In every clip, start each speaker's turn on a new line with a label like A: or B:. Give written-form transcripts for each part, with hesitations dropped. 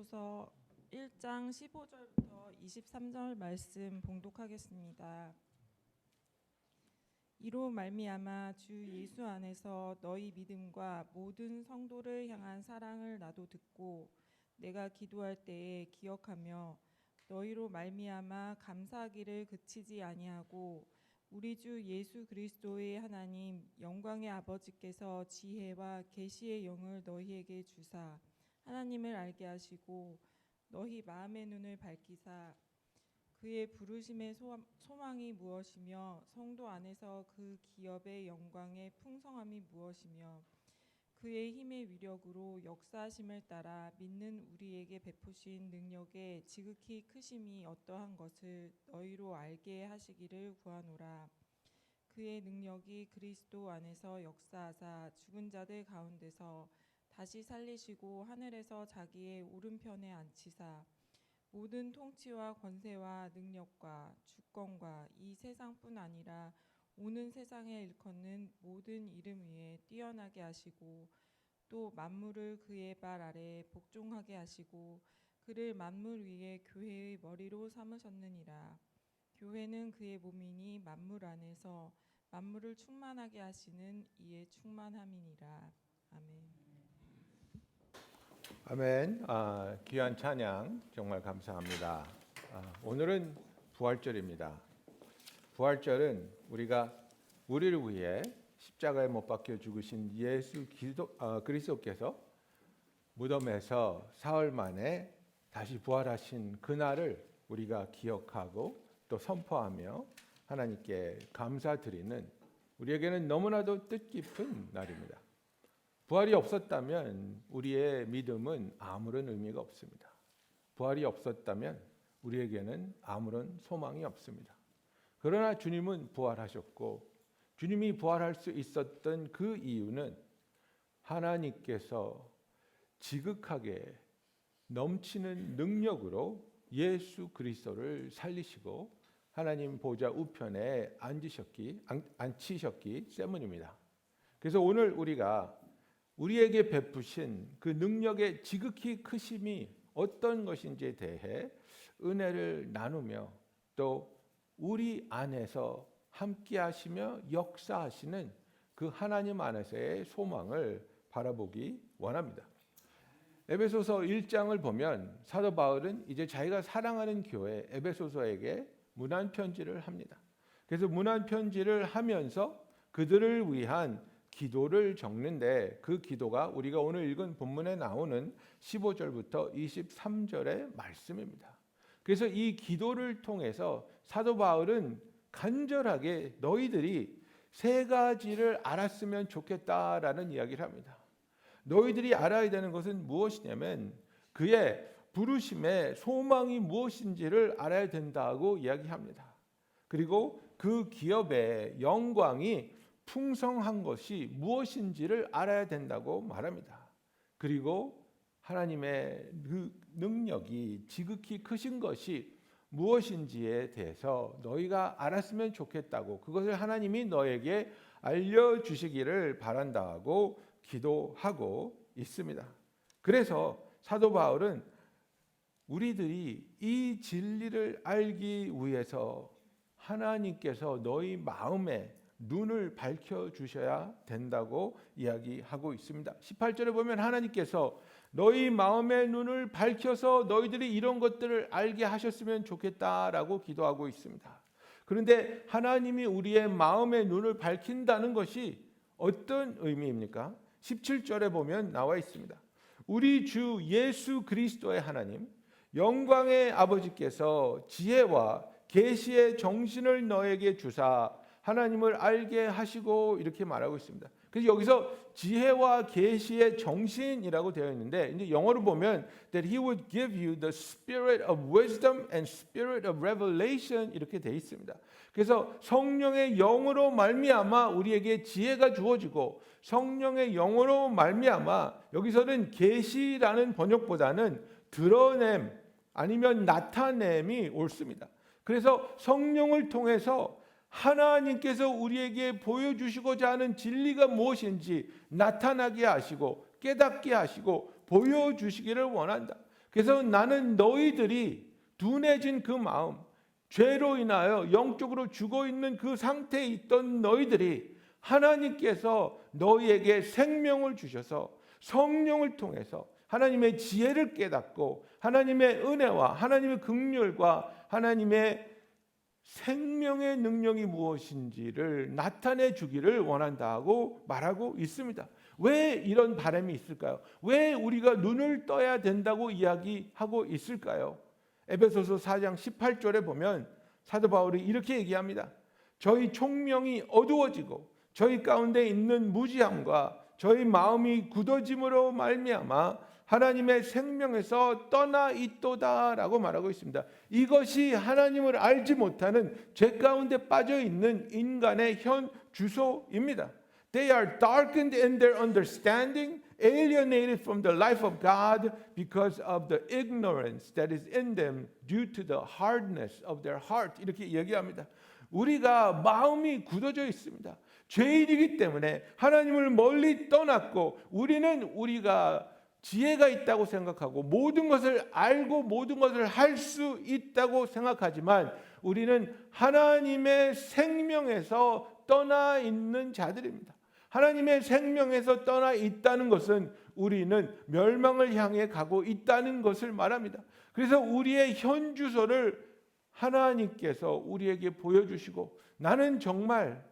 A: 에베소서 1장 15절부터 23절 말씀 봉독하겠습니다. 이로 말미암아 주 예수 안에서 너희 믿음과 모든 성도를 향한 사랑을 나도 듣고 내가 기도할 때에 기억하며 너희로 말미암아 감사하기를 그치지 아니하고 우리 주 예수 그리스도의 하나님 영광의 아버지께서 지혜와 계시의 영을 너희에게 주사 하나님을 알게 하시고 너희 마음의 눈을 밝히사 그의 부르심의 소망이 무엇이며 성도 안에서 그 기업의 영광의 풍성함이 무엇이며 그의 힘의 위력으로 역사하심을 따라 믿는 우리에게 베푸신 능력의 지극히 크심이 어떠한 것을 너희로 알게 하시기를 구하노라. 그의 능력이 그리스도 안에서 역사하사 죽은 자들 가운데서 다시 살리시고 하늘에서 자기의 오른편에 앉히사 모든 통치와 권세와 능력과 주권과 이 세상뿐 아니라 오는 세상에 일컫는 모든 이름 위에 뛰어나게 하시고 또 만물을 그의 발 아래에 복종하게 하시고 그를 만물 위에 교회의 머리로 삼으셨느니라. 교회는 그의 몸이니 만물 안에서 만물을 충만하게 하시는 이의 충만함이니라. 아멘.
B: 아멘. 귀한 찬양 정말 감사합니다. 오늘은 부활절입니다. 부활절은 우리가 우리를 위해 십자가에 못 박혀 죽으신 예수 그리스도께서 무덤에서 사흘 만에 다시 부활하신 그날을 우리가 기억하고 또 선포하며 하나님께 감사드리는 우리에게는 너무나도 뜻깊은 날입니다. 부활이 없었다면 우리의 믿음은 아무런 의미가 없습니다. 부활이 없었다면 우리에게는 아무런 소망이 없습니다. 그러나 주님은 부활하셨고 주님이 부활할 수 있었던 그 이유는 하나님께서 지극하게 넘치는 능력으로 예수 그리스도를 살리시고 하나님 보좌 우편에 앉히셨기 때문입니다. 그래서 오늘 우리에게 베푸신 그 능력의 지극히 크심이 어떤 것인지에 대해 은혜를 나누며 또 우리 안에서 함께 하시며 역사하시는 그 하나님 안에서의 소망을 바라보기 원합니다. 에베소서 1장을 보면 사도 바울은 이제 자기가 사랑하는 교회 에베소서에게 문안 편지를 합니다. 그래서 문안 편지를 하면서 그들을 위한 기도를 적는데 그 기도가 우리가 오늘 읽은 본문에 나오는 15절부터 23절의 말씀입니다. 그래서 이 기도를 통해서 사도 바울은 간절하게 너희들이 세 가지를 알았으면 좋겠다라는 이야기를 합니다. 너희들이 알아야 되는 것은 무엇이냐면 그의 부르심의 소망이 무엇인지를 알아야 된다고 이야기합니다. 그리고 그 기업의 영광이 풍성한 것이 무엇인지를 알아야 된다고 말합니다. 그리고 하나님의 그 능력이 지극히 크신 것이 무엇인지에 대해서 너희가 알았으면 좋겠다고 그것을 하나님이 너에게 알려주시기를 바란다고 기도하고 있습니다. 그래서 사도 바울은 우리들이 이 진리를 알기 위해서 하나님께서 너희 마음에 눈을 밝혀주셔야 된다고 이야기하고 있습니다. 18절에 보면 하나님께서 너희 마음의 눈을 밝혀서 너희들이 이런 것들을 알게 하셨으면 좋겠다라고 기도하고 있습니다. 그런데 하나님이 우리의 마음의 눈을 밝힌다는 것이 어떤 의미입니까? 17절에 보면 나와 있습니다. 우리 주 예수 그리스도의 하나님 영광의 아버지께서 지혜와 계시의 정신을 너에게 주사 하나님을 알게 하시고 이렇게 말하고 있습니다. 그래서 여기서 지혜와 계시의 정신이라고 되어 있는데 이제 영어로 보면 that he would give you the spirit of wisdom and spirit of revelation 이렇게 되어 있습니다. 그래서 성령의 영으로 말미암아 우리에게 지혜가 주어지고 성령의 영으로 말미암아 여기서는 계시라는 번역보다는 드러냄 아니면 나타냄이 옳습니다. 그래서 성령을 통해서 하나님께서 우리에게 보여주시고자 하는 진리가 무엇인지 나타나게 하시고 깨닫게 하시고 보여주시기를 원한다. 그래서 나는 너희들이 둔해진 그 마음, 죄로 인하여 영적으로 죽어 있는 그 상태에 있던 너희들이 하나님께서 너희에게 생명을 주셔서 성령을 통해서 하나님의 지혜를 깨닫고 하나님의 은혜와 하나님의 긍휼과 하나님의 생명의 능력이 무엇인지를 나타내 주기를 원한다고 말하고 있습니다. 왜 이런 바람이 있을까요? 왜 우리가 눈을 떠야 된다고 이야기하고 있을까요? 에베소서 4장 18절에 보면 사도 바울이 이렇게 얘기합니다. 저희 총명이 어두워지고 저희 가운데 있는 무지함과 저희 마음이 굳어짐으로 말미암아 하나님의 생명에서 떠나 있도다라고 말하고 있습니다. 이것이 하나님을 알지 못하는 죄 가운데 빠져 있는 인간의 현 주소입니다. They are darkened in their understanding, alienated from the life of God because of the ignorance that is in them due to the hardness of their heart. 이렇게 얘기합니다. 우리가 마음이 굳어져 있습니다. 죄인이기 때문에 하나님을 멀리 떠났고 우리가 지혜가 있다고 생각하고 모든 것을 알고 모든 것을 할 수 있다고 생각하지만 우리는 하나님의 생명에서 떠나 있는 자들입니다. 하나님의 생명에서 떠나 있다는 것은 우리는 멸망을 향해 가고 있다는 것을 말합니다. 그래서 우리의 현 주소를 하나님께서 우리에게 보여주시고 나는 정말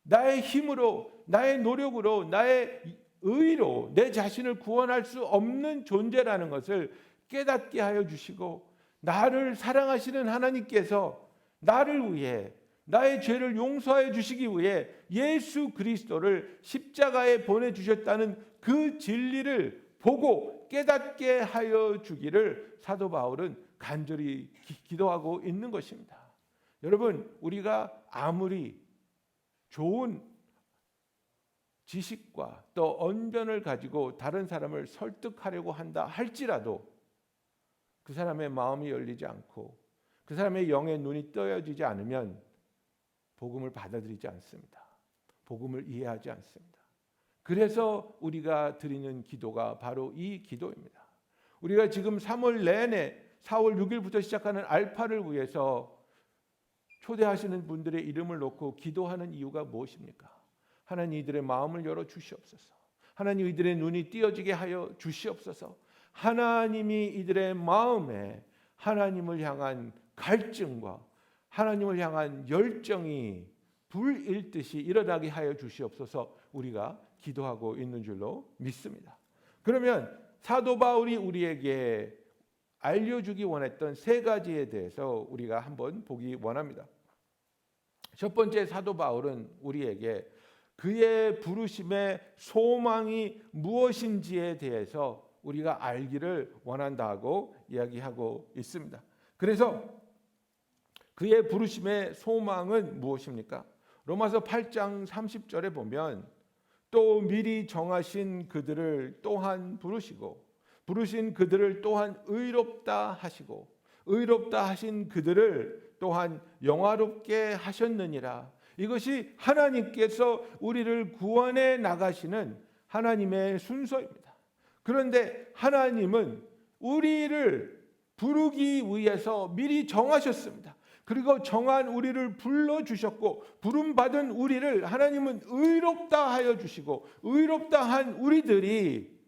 B: 나의 힘으로 나의 노력으로 나의 의로 내 자신을 구원할 수 없는 존재라는 것을 깨닫게 하여 주시고 나를 사랑하시는 하나님께서 나를 위해 나의 죄를 용서해 주시기 위해 예수 그리스도를 십자가에 보내주셨다는 그 진리를 보고 깨닫게 하여 주기를 사도 바울은 간절히 기도하고 있는 것입니다. 여러분, 우리가 아무리 좋은 지식과 또 언변을 가지고 다른 사람을 설득하려고 한다 할지라도 그 사람의 마음이 열리지 않고 그 사람의 영의 눈이 떠여지지 않으면 복음을 받아들이지 않습니다. 복음을 이해하지 않습니다. 그래서 우리가 드리는 기도가 바로 이 기도입니다. 우리가 지금 3월 내내 4월 6일부터 시작하는 알파를 위해서 초대하시는 분들의 이름을 놓고 기도하는 이유가 무엇입니까? 하나님 이들의 마음을 열어 주시옵소서. 하나님 이들의 눈이 띄어지게 하여 주시옵소서. 하나님이 이들의 마음에 하나님을 향한 갈증과 하나님을 향한 열정이 불일듯이 일어나게 하여 주시옵소서. 우리가 기도하고 있는 줄로 믿습니다. 그러면 사도 바울이 우리에게 알려주기 원했던 세 가지에 대해서 우리가 한번 보기 원합니다. 첫 번째, 사도 바울은 우리에게 그의 부르심의 소망이 무엇인지에 대해서 우리가 알기를 원한다고 이야기하고 있습니다. 그래서 그의 부르심의 소망은 무엇입니까? 로마서 8장 30절에 보면 또 미리 정하신 그들을 또한 부르시고 부르신 그들을 또한 의롭다 하시고 의롭다 하신 그들을 또한 영화롭게 하셨느니라. 이것이 하나님께서 우리를 구원해 나가시는 하나님의 순서입니다. 그런데 하나님은 우리를 부르기 위해서 미리 정하셨습니다. 그리고 정한 우리를 불러주셨고 부름받은 우리를 하나님은 의롭다 하여 주시고 의롭다 한 우리들이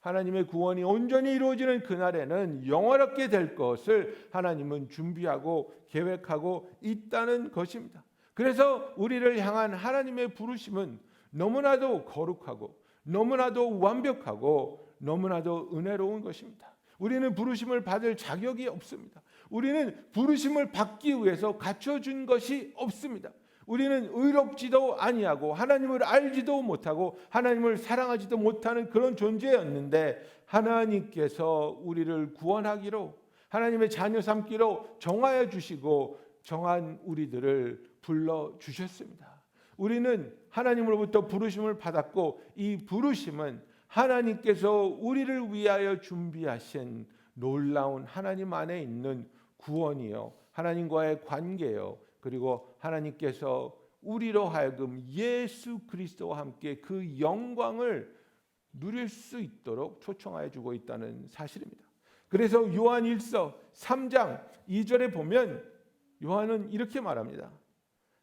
B: 하나님의 구원이 온전히 이루어지는 그날에는 영원하게 될 것을 하나님은 준비하고 계획하고 있다는 것입니다. 그래서 우리를 향한 하나님의 부르심은 너무나도 거룩하고 너무나도 완벽하고 너무나도 은혜로운 것입니다. 우리는 부르심을 받을 자격이 없습니다. 우리는 부르심을 받기 위해서 갖춰준 것이 없습니다. 우리는 의롭지도 아니하고 하나님을 알지도 못하고 하나님을 사랑하지도 못하는 그런 존재였는데 하나님께서 우리를 구원하기로 하나님의 자녀 삼기로 정하여 주시고 정한 우리들을 불러주셨습니다. 우리는 하나님으로부터 부르심을 받았고 이 부르심은 하나님께서 우리를 위하여 준비하신 놀라운 하나님 안에 있는 구원이요 하나님과의 관계요 그리고 하나님께서 우리로 하여금 예수 그리스도와 함께 그 영광을 누릴 수 있도록 초청하여 주고 있다는 사실입니다. 그래서 요한 1서 3장 2절에 보면 요한은 이렇게 말합니다.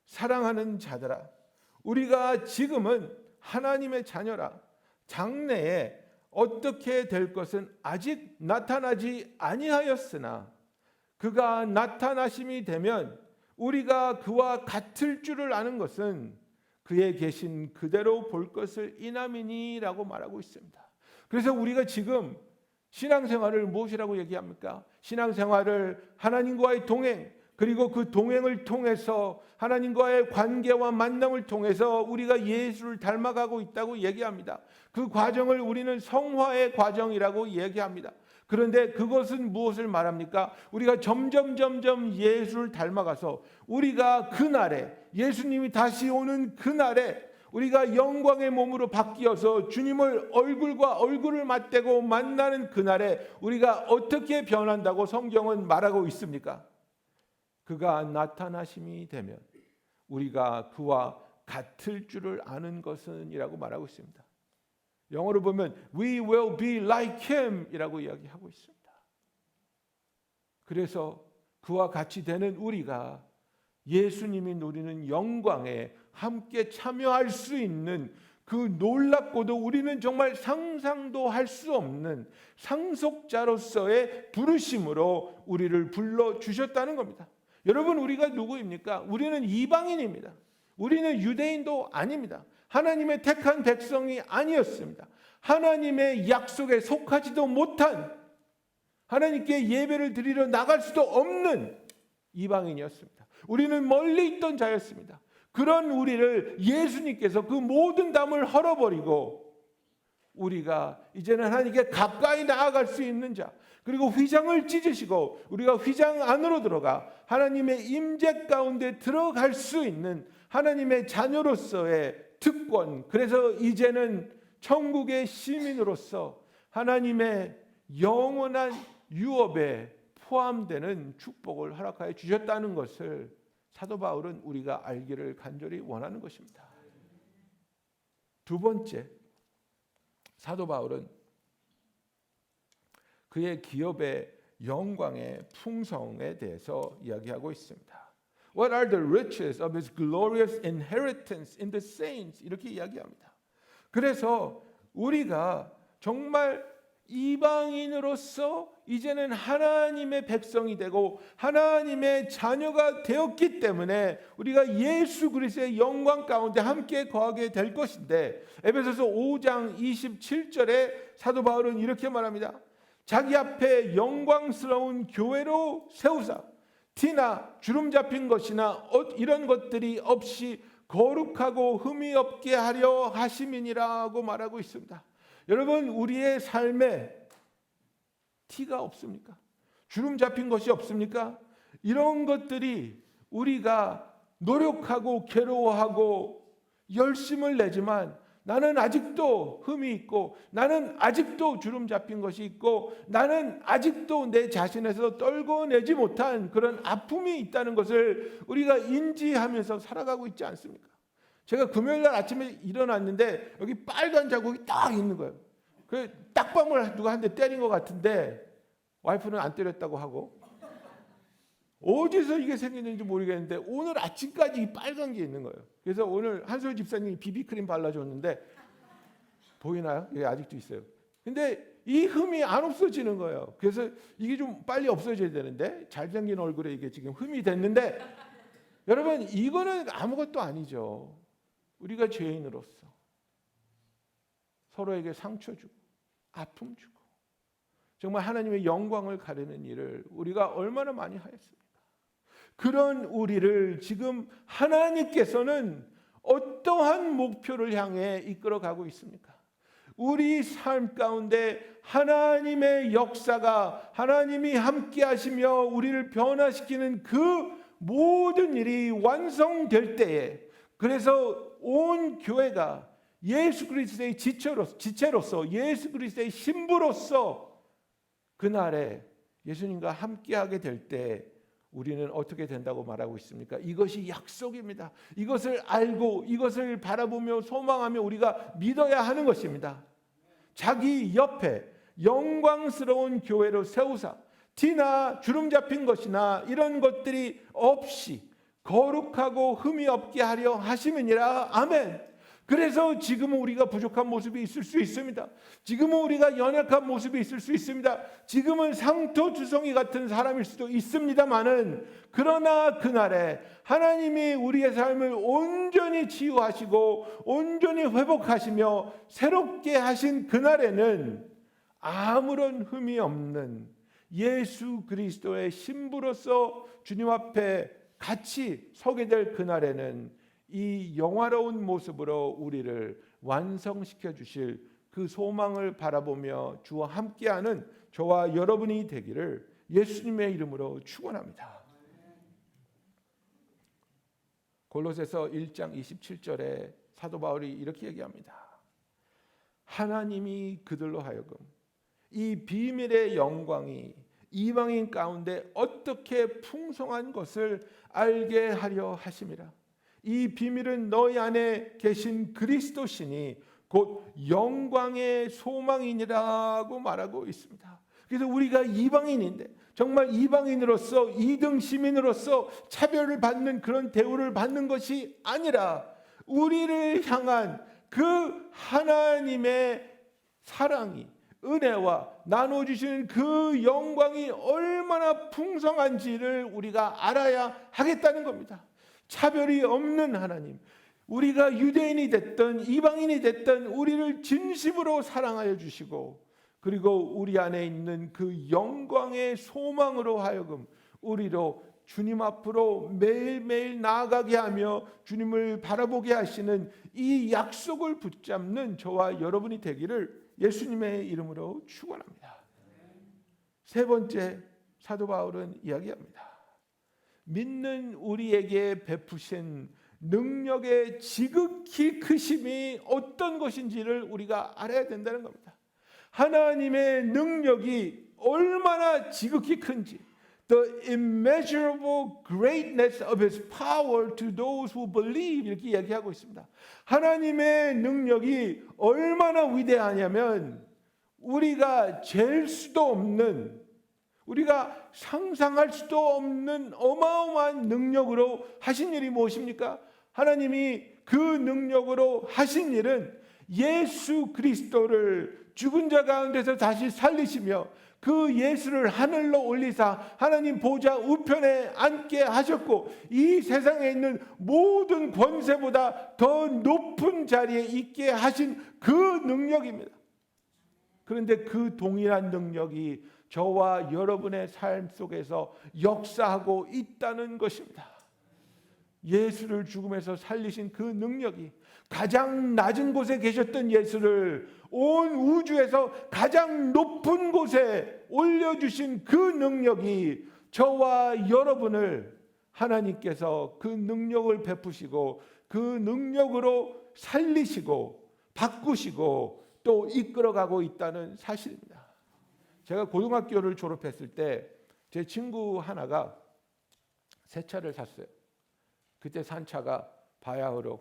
B: 사랑하는 자들아, 우리가 지금은 하나님의 자녀라. 장래에 어떻게 될 것은 아직 나타나지 아니하였으나 그가 나타나심이 되면 우리가 그와 같을 줄을 아는 것은 그의 계신 그대로 볼 것을 인함이니라고 말하고 있습니다. 그래서 우리가 지금 신앙생활을 무엇이라고 얘기합니까? 신앙생활을 하나님과의 동행, 그리고 그 동행을 통해서 하나님과의 관계와 만남을 통해서 우리가 예수를 닮아가고 있다고 얘기합니다. 그 과정을 우리는 성화의 과정이라고 얘기합니다. 그런데 그것은 무엇을 말합니까? 우리가 점점 예수를 닮아가서 우리가 그날에, 예수님이 다시 오는 그날에 우리가 영광의 몸으로 바뀌어서 주님을 얼굴과 얼굴을 맞대고 만나는 그날에 우리가 어떻게 변한다고 성경은 말하고 있습니까? 그가 나타나심이 되면 우리가 그와 같을 줄을 아는 것은 이라고 말하고 있습니다. 영어로 보면 We will be like him 이라고 이야기하고 있습니다. 그래서 그와 같이 되는 우리가 예수님이 누리는 영광에 함께 참여할 수 있는 그 놀랍고도 우리는 정말 상상도 할 수 없는 상속자로서의 부르심으로 우리를 불러주셨다는 겁니다. 여러분, 우리가 누구입니까? 우리는 이방인입니다. 우리는 유대인도 아닙니다. 하나님의 택한 백성이 아니었습니다. 하나님의 약속에 속하지도 못한, 하나님께 예배를 드리러 나갈 수도 없는 이방인이었습니다. 우리는 멀리 있던 자였습니다. 그런 우리를 예수님께서 그 모든 담을 헐어버리고 우리가 이제는 하나님께 가까이 나아갈 수 있는 자, 그리고 휘장을 찢으시고 우리가 휘장 안으로 들어가 하나님의 임재 가운데 들어갈 수 있는 하나님의 자녀로서의 특권, 그래서 이제는 천국의 시민으로서 하나님의 영원한 유업에 포함되는 축복을 허락하여 주셨다는 것을 사도 바울은 우리가 알기를 간절히 원하는 것입니다. 두 번째, 사도 바울은 그의 기업의 영광의 풍성에 대해서 이야기하고 있습니다. What are the riches of his glorious inheritance in the saints? 이렇게 이야기합니다. 그래서 우리가 정말 이방인으로서 이제는 하나님의 백성이 되고 하나님의 자녀가 되었기 때문에 우리가 예수 그리스도의 영광 가운데 함께 거하게 될 것인데, 에베소서 5장 27절에 사도 바울은 이렇게 말합니다. 자기 앞에 영광스러운 교회로 세우사 티나 주름 잡힌 것이나 이런 것들이 없이 거룩하고 흠이 없게 하려 하심이니라고 말하고 있습니다. 여러분, 우리의 삶에 티가 없습니까? 주름 잡힌 것이 없습니까? 이런 것들이 우리가 노력하고 괴로워하고 열심을 내지만 나는 아직도 흠이 있고, 나는 아직도 주름 잡힌 것이 있고, 나는 아직도 내 자신에서 떨궈내지 못한 그런 아픔이 있다는 것을 우리가 인지하면서 살아가고 있지 않습니까? 제가 금요일 날 아침에 일어났는데 여기 빨간 자국이 딱 있는 거예요. 그 딱밤을 누가 한 대 때린 것 같은데 와이프는 안 때렸다고 하고, 어디서 이게 생겼는지 모르겠는데 오늘 아침까지 이 빨간 게 있는 거예요. 그래서 오늘 한솔 집사님이 비비크림 발라줬는데 보이나요? 이게 아직도 있어요. 근데 이 흠이 안 없어지는 거예요. 그래서 이게 좀 빨리 없어져야 되는데 잘생긴 얼굴에 이게 지금 흠이 됐는데, 여러분, 이거는 아무것도 아니죠. 우리가 죄인으로서 서로에게 상처 주고 아픔 주고 정말 하나님의 영광을 가리는 일을 우리가 얼마나 많이 하였습니까? 그런 우리를 지금 하나님께서는 어떠한 목표를 향해 이끌어가고 있습니까? 우리 삶 가운데 하나님의 역사가, 하나님이 함께 하시며 우리를 변화시키는 그 모든 일이 완성될 때에, 그래서 온 교회가 예수 그리스도의 지체로서 예수 그리스도의 신부로서 그날에 예수님과 함께하게 될 때 우리는 어떻게 된다고 말하고 있습니까? 이것이 약속입니다. 이것을 알고 이것을 바라보며 소망하며 우리가 믿어야 하는 것입니다. 자기 옆에 영광스러운 교회로 세우사 티나 주름 잡힌 것이나 이런 것들이 없이 거룩하고 흠이 없게 하려 하심이니라. 아멘. 그래서 지금은 우리가 부족한 모습이 있을 수 있습니다. 지금은 우리가 연약한 모습이 있을 수 있습니다. 지금은 상토주성이 같은 사람일 수도 있습니다만은, 그러나 그날에 하나님이 우리의 삶을 온전히 치유하시고 온전히 회복하시며 새롭게 하신 그날에는 아무런 흠이 없는 예수 그리스도의 신부로서 주님 앞에 같이 서게 될 그날에는 이 영화로운 모습으로 우리를 완성시켜 주실 그 소망을 바라보며 주와 함께하는 저와 여러분이 되기를 예수님의 이름으로 축원합니다. 골로새서 1장 27절에 사도 바울이 이렇게 얘기합니다. 하나님이 그들로 하여금 이 비밀의 영광이 이방인 가운데 어떻게 풍성한 것을 알게 하려 하심이라. 이 비밀은 너희 안에 계신 그리스도시니 곧 영광의 소망이니라고 말하고 있습니다. 그래서 우리가 이방인인데 정말 이방인으로서 2등 시민으로서 차별을 받는 그런 대우를 받는 것이 아니라 우리를 향한 그 하나님의 사랑이, 은혜와 나눠주시는 그 영광이 얼마나 풍성한지를 우리가 알아야 하겠다는 겁니다. 차별이 없는 하나님, 우리가 유대인이 됐든 이방인이 됐든 우리를 진심으로 사랑하여 주시고, 그리고 우리 안에 있는 그 영광의 소망으로 하여금 우리로 주님 앞으로 매일매일 나아가게 하며 주님을 바라보게 하시는 이 약속을 붙잡는 저와 여러분이 되기를 예수님의 이름으로 축원합니다. 세 번째, 사도 바울은 이야기합니다. 믿는 우리에게 베푸신 능력의 지극히 크심이 어떤 것인지를 우리가 알아야 된다는 겁니다. 하나님의 능력이 얼마나 지극히 큰지, the immeasurable greatness of His power to those who believe, 이렇게 이야기하고 있습니다. 하나님의 능력이 얼마나 위대하냐면 우리가 잴 수도 없는, 우리가 상상할 수도 없는 어마어마한 능력으로 하신 일이 무엇입니까? 하나님이 그 능력으로 하신 일은 예수 그리스도를 죽은 자 가운데서 다시 살리시며 그 예수를 하늘로 올리사 하나님 보좌 우편에 앉게 하셨고, 이 세상에 있는 모든 권세보다 더 높은 자리에 있게 하신 그 능력입니다. 그런데 그 동일한 능력이 저와 여러분의 삶 속에서 역사하고 있다는 것입니다. 예수를 죽음에서 살리신 그 능력이, 가장 낮은 곳에 계셨던 예수를 온 우주에서 가장 높은 곳에 올려주신 그 능력이 저와 여러분을 하나님께서 그 능력을 베푸시고 그 능력으로 살리시고 바꾸시고 또 이끌어가고 있다는 사실입니다. 제가 고등학교를 졸업했을 때 제 친구 하나가 새 차를 샀어요. 그때 산 차가 바야흐로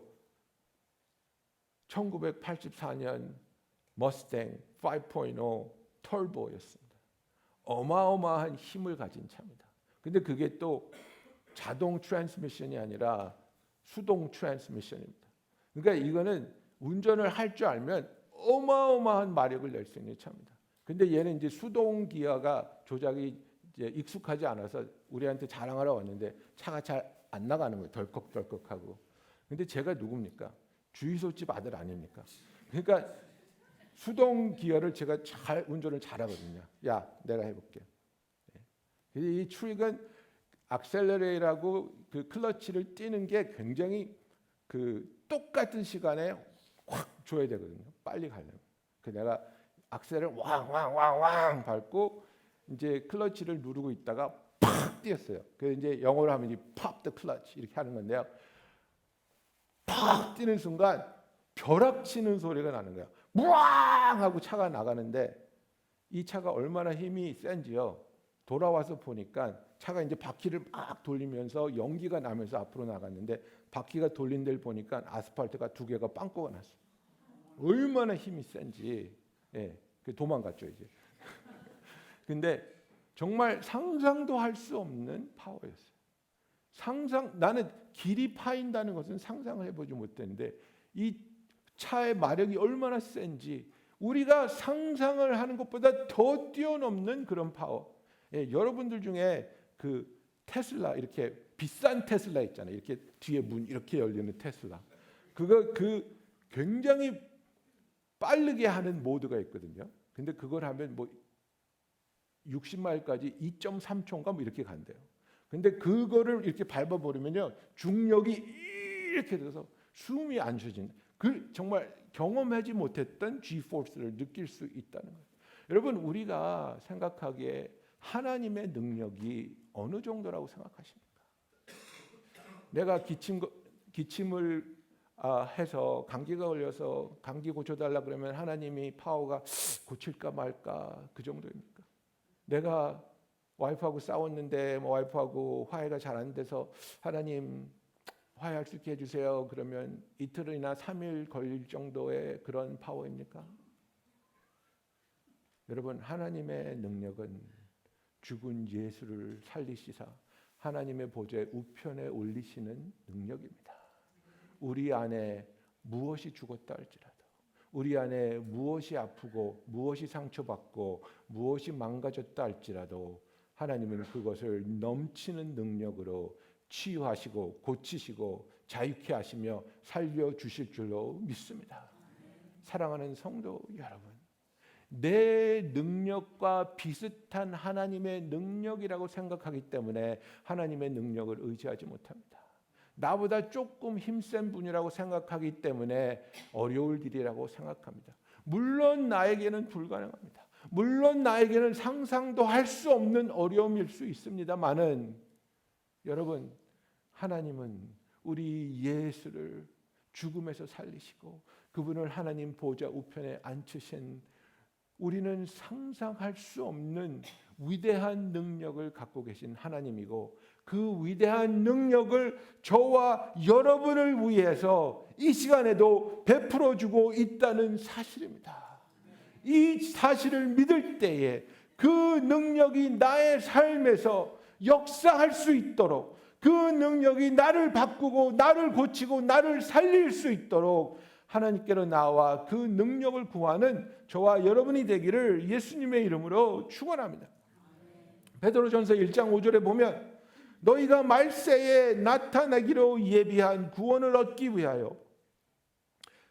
B: 1984년 머스탱 5.0 터보였습니다. 어마어마한 힘을 가진 차입니다. 근데 그게 또 자동 트랜스미션이 아니라 수동 트랜스미션입니다. 그러니까 이거는 운전을 할 줄 알면 어마어마한 마력을 낼 수 있는 차입니다. 근데 얘는 이제 수동 기어가 조작이 이제 익숙하지 않아서 우리한테 자랑하러 왔는데 차가 잘 안 나가는 거예요. 덜컥덜컥하고. 근데 제가 누굽니까? 주유소집 아들 아닙니까? 그러니까 수동 기어를 제가 잘 운전을 잘하거든요. 야, 내가 해볼게. 이 트릭은 악셀러레이라고 그 클러치를 띄는 게 굉장히 그 똑같은 시간에 확 줘야 되거든요. 빨리 가려면. 그 내가 악셀을 왕왕왕왕 밟고 이제 클러치를 누르고 있다가 팍 뛰었어요. 그 이제 영어로 하면 이 pop the clutch 이렇게 하는 건데요. 팍 뛰는 순간 벼락치는 소리가 나는 거야. 무앙 하고 차가 나가는데 이 차가 얼마나 힘이 센지요. 돌아와서 보니까 차가 이제 바퀴를 막 돌리면서 연기가 나면서 앞으로 나갔는데 바퀴가 돌린 데를 보니까 아스팔트가 두 개가 빵꾸가 났어요. 얼마나 힘이 센지. 예, 도망갔죠 이제. 근데 정말 상상도 할 수 없는 파워였어요. 나는 길이 파인다는 것은 상상을 해보지 못했는데 이 차의 마력이 얼마나 센지 우리가 상상을 하는 것보다 더 뛰어넘는 그런 파워. 예, 여러분들 중에 그 테슬라 이렇게 비싼 테슬라 있잖아요. 이렇게 뒤에 문 이렇게 열리는 테슬라. 그 굉장히 빠르게 하는 모드가 있거든요. 근데 그걸 하면 뭐 60마일까지 2.3초인가 뭐 이렇게 간대요. 근데 그거를 이렇게 밟아버리면요 중력이 이렇게 돼서 숨이 안 쉬어진다. 그 정말 경험하지 못했던 G-force를 느낄 수 있다는 거예요. 여러분 우리가 생각하기에 하나님의 능력이 어느 정도라고 생각하십니까? 내가 기침을 해서 감기가 걸려서 감기 고쳐달라 그러면 하나님이 파워가 고칠까 말까 그 정도입니까? 내가 와이프하고 싸웠는데 와이프하고 화해가 잘 안 돼서 하나님 화해할 수 있게 해주세요. 그러면 이틀이나 3일 걸릴 정도의 그런 파워입니까? 여러분 하나님의 능력은 죽은 예수를 살리시사 하나님의 보좌의 우편에 올리시는 능력입니다. 우리 안에 무엇이 죽었다 할지라도 우리 안에 무엇이 아프고 무엇이 상처받고 무엇이 망가졌다 할지라도 하나님은 그것을 넘치는 능력으로 치유하시고 고치시고 자유케 하시며 살려주실 줄로 믿습니다. 사랑하는 성도 여러분, 내 능력과 비슷한 하나님의 능력이라고 생각하기 때문에 하나님의 능력을 의지하지 못합니다. 나보다 조금 힘센 분이라고 생각하기 때문에 어려울 일이라고 생각합니다. 물론 나에게는 불가능합니다. 물론 나에게는 상상도 할 수 없는 어려움일 수 있습니다만은 여러분 하나님은 우리 예수를 죽음에서 살리시고 그분을 하나님 보좌 우편에 앉히신 우리는 상상할 수 없는 위대한 능력을 갖고 계신 하나님이고 그 위대한 능력을 저와 여러분을 위해서 이 시간에도 베풀어 주고 있다는 사실입니다. 이 사실을 믿을 때에 그 능력이 나의 삶에서 역사할 수 있도록 그 능력이 나를 바꾸고 나를 고치고 나를 살릴 수 있도록 하나님께로 나와 그 능력을 구하는 저와 여러분이 되기를 예수님의 이름으로 축원합니다. 베드로전서 1장 5절에 보면 너희가 말세에 나타나기로 예비한 구원을 얻기 위하여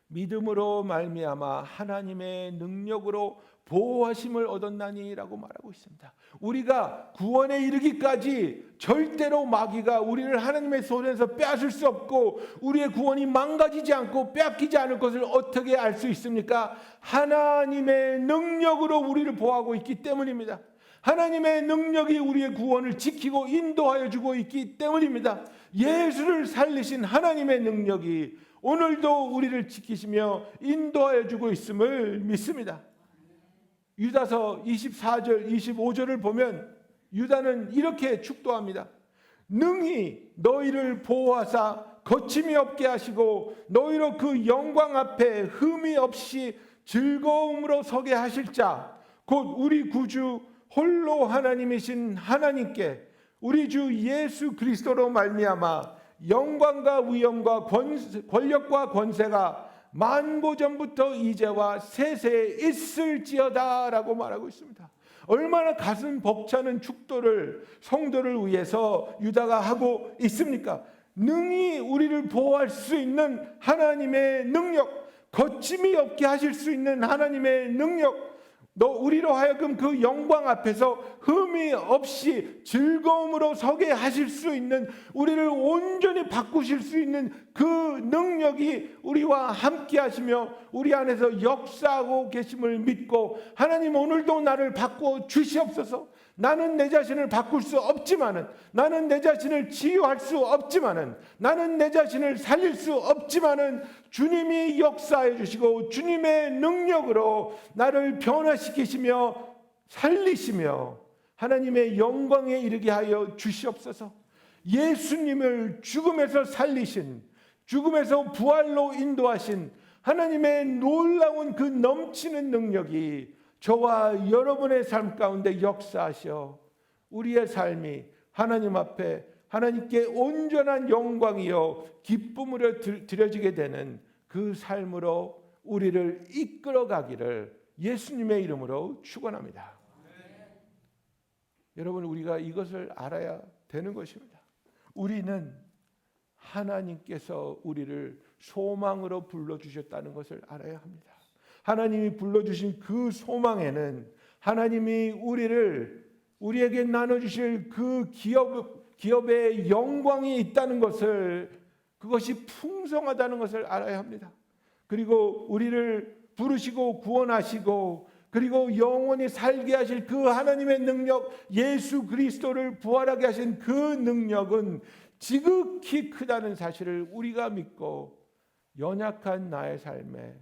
B: 믿음으로 말미암아 하나님의 능력으로 보호하심을 얻었나니라고 말하고 있습니다. 우리가 구원에 이르기까지 절대로 마귀가 우리를 하나님의 손에서 빼앗을 수 없고 우리의 구원이 망가지지 않고 빼앗기지 않을 것을 어떻게 알 수 있습니까? 하나님의 능력으로 우리를 보호하고 있기 때문입니다. 하나님의 능력이 우리의 구원을 지키고 인도하여 주고 있기 때문입니다. 예수를 살리신 하나님의 능력이 오늘도 우리를 지키시며 인도하여 주고 있음을 믿습니다. 유다서 24절 25절을 보면 유다는 이렇게 축도합니다. 능히 너희를 보호하사 거침이 없게 하시고 너희로 그 영광 앞에 흠이 없이 즐거움으로 서게 하실 자 곧 우리 구주 홀로 하나님이신 하나님께 우리 주 예수 그리스도로 말미암아 영광과 위엄과 권력과 권세가 만고 전부터 이제와 세세에 있을지어다라고 말하고 있습니다. 얼마나 가슴 벅차는 축도를 성도를 위해서 유다가 하고 있습니까? 능히 우리를 보호할 수 있는 하나님의 능력, 거침이 없게 하실 수 있는 하나님의 능력, 우리로 하여금 그 영광 앞에서 흠이 없이 즐거움으로 서게 하실 수 있는 우리를 온전히 바꾸실 수 있는 그 능력이 우리와 함께 하시며 우리 안에서 역사하고 계심을 믿고 하나님 오늘도 나를 바꾸어 주시옵소서. 나는 내 자신을 바꿀 수 없지만은 나는 내 자신을 치유할 수 없지만은 나는 내 자신을 살릴 수 없지만은 주님이 역사해 주시고 주님의 능력으로 나를 변화시키시며 살리시며 하나님의 영광에 이르게 하여 주시옵소서. 예수님을 죽음에서 살리신 죽음에서 부활로 인도하신 하나님의 놀라운 그 넘치는 능력이 저와 여러분의 삶 가운데 역사하셔 우리의 삶이 하나님 앞에 하나님께 온전한 영광이요 기쁨으로 드려지게 되는 그 삶으로 우리를 이끌어가기를 예수님의 이름으로 축원합니다. 여러분, 우리가 이것을 알아야 되는 것입니다. 우리는 하나님께서 우리를 소망으로 불러주셨다는 것을 알아야 합니다. 하나님이 불러주신 그 소망에는 하나님이 우리에게 나눠주실 그 기업의 영광이 있다는 것을, 그것이 풍성하다는 것을 알아야 합니다. 그리고 우리를 부르시고 구원하시고 그리고 영원히 살게 하실 그 하나님의 능력, 예수 그리스도를 부활하게 하신 그 능력은 지극히 크다는 사실을 우리가 믿고 연약한 나의 삶에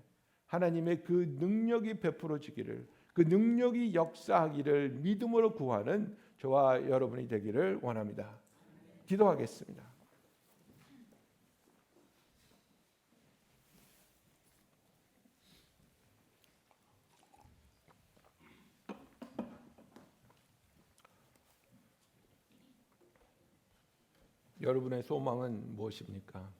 B: 하나님의 그 능력이 베풀어지기를, 그 능력이 역사하기를 믿음으로 구하는 저와 여러분이 되기를 원합니다. 기도하겠습니다. 여러분의 소망은 무엇입니까?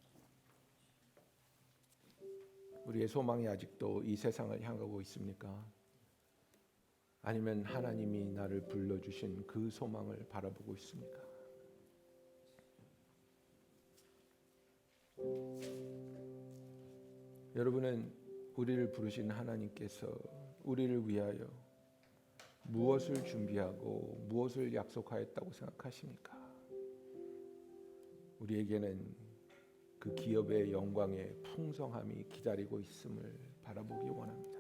B: 우리의 소망이 아직도 이 세상을 향하고 있습니까? 아니면 하나님이 나를 불러주신 그 소망을 바라보고 있습니까? 여러분은 우리를 부르신 하나님께서 우리를 위하여 무엇을 준비하고 무엇을 약속하였다고 생각하십니까? 우리에게는 그 기업의 영광의 풍성함이 기다리고 있음을 바라보기 원합니다.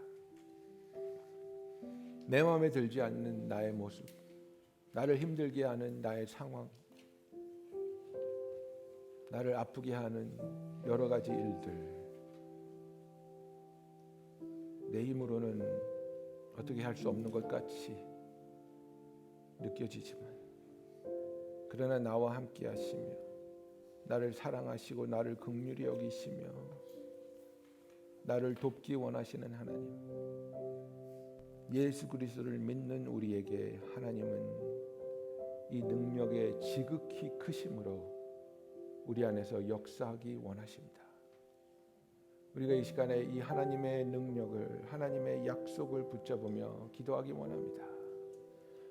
B: 내 마음에 들지 않는 나의 모습, 나를 힘들게 하는 나의 상황, 나를 아프게 하는 여러 가지 일들, 내 힘으로는 어떻게 할 수 없는 것 같이 느껴지지만, 그러나 나와 함께 하시며 나를 사랑하시고 나를 긍휼히 여기시며 나를 돕기 원하시는 하나님, 예수 그리스도를 믿는 우리에게 하나님은 이 능력의 지극히 크심으로 우리 안에서 역사하기 원하십니다. 우리가 이 시간에 이 하나님의 능력을, 하나님의 약속을 붙잡으며 기도하기 원합니다.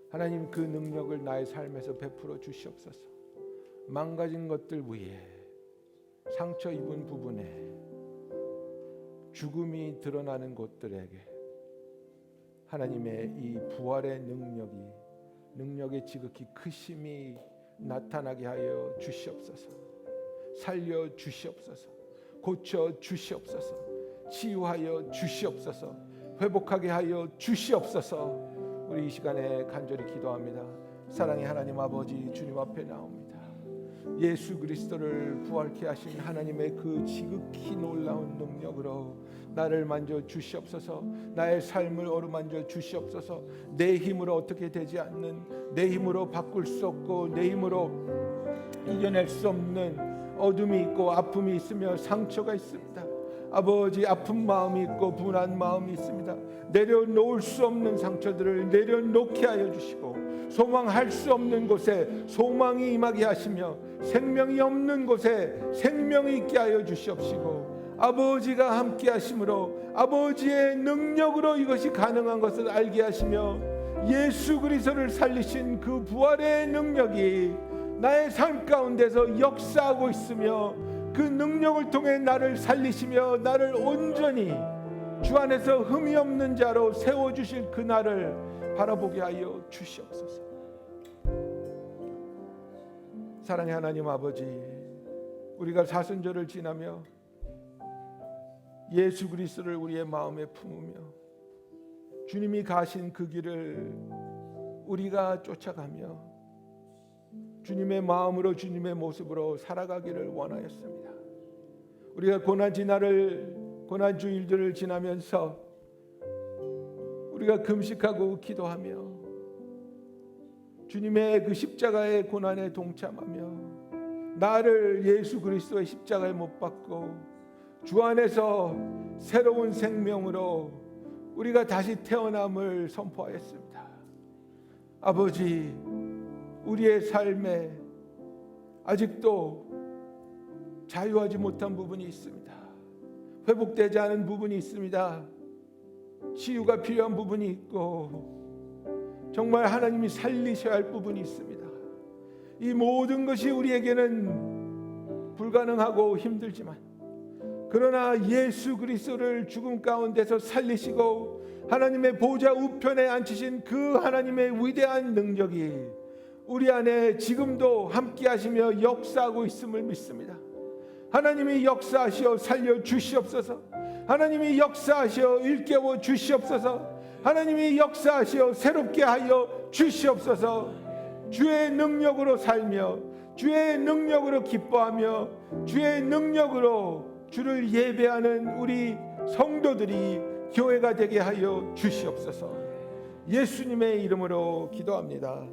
B: 하나님, 그 능력을 나의 삶에서 베풀어 주시옵소서. 망가진 것들 위에, 상처 입은 부분에, 죽음이 드러나는 곳들에게 하나님의 이 부활의 능력의 지극히 크심이 나타나게 하여 주시옵소서. 살려 주시옵소서. 고쳐 주시옵소서. 치유하여 주시옵소서. 회복하게 하여 주시옵소서. 우리 이 시간에 간절히 기도합니다. 사랑의 하나님 아버지, 주님 앞에 나옵니다. 예수 그리스도를 부활케 하신 하나님의 그 지극히 놀라운 능력으로 나를 만져 주시옵소서. 나의 삶을 어루만져 주시옵소서. 내 힘으로 어떻게 되지 않는, 내 힘으로 바꿀 수 없고 내 힘으로 이겨낼 수 없는 어둠이 있고 아픔이 있으며 상처가 있습니다. 아버지, 아픈 마음이 있고 분한 마음이 있습니다. 내려놓을 수 없는 상처들을 내려놓게 하여 주시고, 소망할 수 없는 곳에 소망이 임하게 하시며 생명이 없는 곳에 생명이 있게 하여 주시옵시고, 아버지가 함께 하심으로 아버지의 능력으로 이것이 가능한 것을 알게 하시며, 예수 그리스도를 살리신 그 부활의 능력이 나의 삶 가운데서 역사하고 있으며, 그 능력을 통해 나를 살리시며 나를 온전히 주 안에서 흠이 없는 자로 세워주실 그날을 바라보게 하여 주시옵소서. 사랑의 하나님 아버지, 우리가 사순절을 지나며 예수 그리스도를 우리의 마음에 품으며 주님이 가신 그 길을 우리가 쫓아가며 주님의 마음으로, 주님의 모습으로 살아가기를 원하였습니다. 우리가 고난 주일들을 지나면서 우리가 금식하고 기도하며 주님의 그 십자가의 고난에 동참하며 나를 예수 그리스도의 십자가에 못 박고 주 안에서 새로운 생명으로 우리가 다시 태어남을 선포하였습니다. 아버지, 우리의 삶에 아직도 자유하지 못한 부분이 있습니다. 회복되지 않은 부분이 있습니다. 치유가 필요한 부분이 있고 정말 하나님이 살리셔야 할 부분이 있습니다. 이 모든 것이 우리에게는 불가능하고 힘들지만, 그러나 예수 그리스도를 죽음 가운데서 살리시고 하나님의 보좌 우편에 앉히신 그 하나님의 위대한 능력이 우리 안에 지금도 함께 하시며 역사하고 있음을 믿습니다. 하나님이 역사하시어 살려 주시옵소서. 하나님이 역사하시어 일깨워 주시옵소서. 하나님이 역사하시어 새롭게 하여 주시옵소서. 주의 능력으로 살며 주의 능력으로 기뻐하며 주의 능력으로 주를 예배하는 우리 성도들이 교회가 되게 하여 주시옵소서. 예수님의 이름으로 기도합니다.